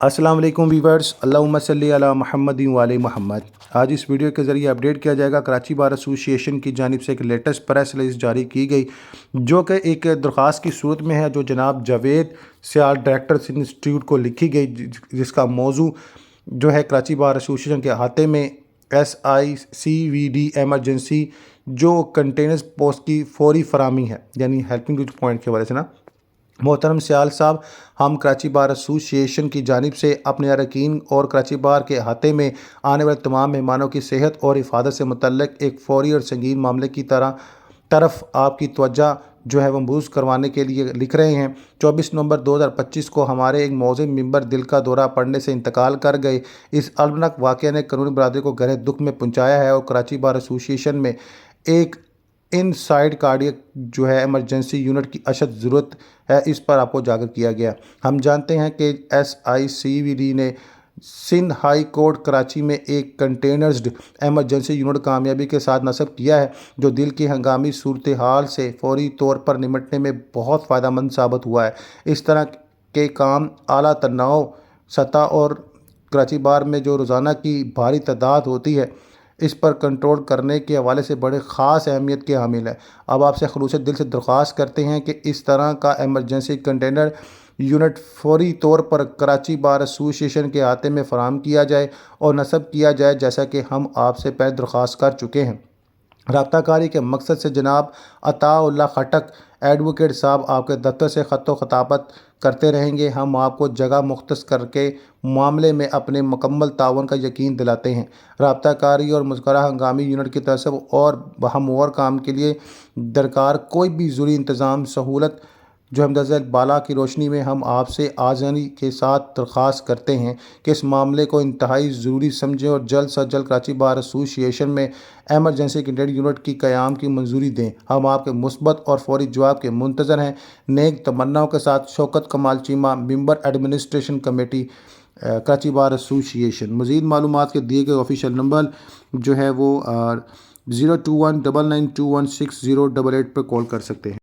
السلام علیکم ویورز، اللہم صلی علی محمد وعلی محمد۔ آج اس ویڈیو کے ذریعے اپڈیٹ کیا جائے گا کراچی بار ایسوسی ایشن کی جانب سے ایک لیٹسٹ پریس ریلیز جاری کی گئی، جو کہ ایک درخواست کی صورت میں ہے، جو جناب جاوید سیال ڈائریکٹر انسٹیٹیوٹ کو لکھی گئی، جس کا موضوع جو ہے کراچی بار ایسوسی ایشن کے احاطے میں SICVD ایمرجنسی جو کنٹینرز پوسٹ کی فوری فراہمی ہے، یعنی ہیلپنگ پوائنٹ کے حوالے سے نا۔ محترم سیال صاحب، ہم کراچی بار ایسوسی ایشن کی جانب سے اپنے اراکین اور کراچی بار کے احاطے میں آنے والے تمام مہمانوں کی صحت اور حفاظت سے متعلق ایک فوری اور سنگین معاملے کی طرف آپ کی توجہ جو ہے وہ مبذول کروانے کے لیے لکھ رہے ہیں۔ 24 نومبر 2025 کو ہمارے ایک معزز ممبر دل کا دورہ پڑنے سے انتقال کر گئے۔ اس المناک واقعے نے قانونی برادری کو گہرے دکھ میں پہنچایا ہے اور کراچی بار ایسوسی ایشن میں ایک ان سائڈ کارڈیک جو ہے ایمرجنسی یونٹ کی اشد ضرورت ہے، اس پر آپ کو اجاگر کیا گیا۔ ہم جانتے ہیں کہ SICVD نے سندھ ہائی کورٹ کراچی میں ایک کنٹینرزڈ ایمرجنسی یونٹ کامیابی کے ساتھ نصب کیا ہے، جو دل کی ہنگامی صورتحال سے فوری طور پر نمٹنے میں بہت فائدہ مند ثابت ہوا ہے۔ اس طرح کے کام اعلیٰ تنوع سطح اور کراچی بار میں جو روزانہ کی بھاری تعداد ہوتی ہے، اس پر کنٹرول کرنے کے حوالے سے بڑے خاص اہمیت کے حامل ہے۔ اب آپ سے خلوص دل سے درخواست کرتے ہیں کہ اس طرح کا ایمرجنسی کنٹینر یونٹ فوری طور پر کراچی بار ایسوسی ایشن کے احاطے میں فراہم کیا جائے اور نصب کیا جائے، جیسا کہ ہم آپ سے پہلے درخواست کر چکے ہیں۔ رابطہ کاری کے مقصد سے جناب عطاء اللہ خٹک ایڈوکیٹ صاحب آپ کے دفتر سے خط و خطابت کرتے رہیں گے۔ ہم آپ کو جگہ مختص کر کے معاملے میں اپنے مکمل تعاون کا یقین دلاتے ہیں۔ رابطہ کاری اور مذکورہ ہنگامی یونٹ کی تنصیب اور بہمور کام کے لیے درکار کوئی بھی ضروری انتظام سہولت جو مندرجہ بالا کی روشنی میں ہم آپ سے آجزی کے ساتھ درخواست کرتے ہیں کہ اس معاملے کو انتہائی ضروری سمجھیں اور جلد سے جلد کراچی بار ایسوسی ایشن میں ایمرجنسی کنٹینر یونٹ کی قیام کی منظوری دیں۔ ہم آپ کے مثبت اور فوری جواب کے منتظر ہیں۔ نیک تمناؤں کے ساتھ شوکت کمال چیمہ، ممبر ایڈمنسٹریشن کمیٹی کراچی بار ایسوسی ایشن۔ مزید معلومات کے دیے گئے آفیشیل نمبر جو ہے وہ 02199216088 پر کال کر سکتے ہیں۔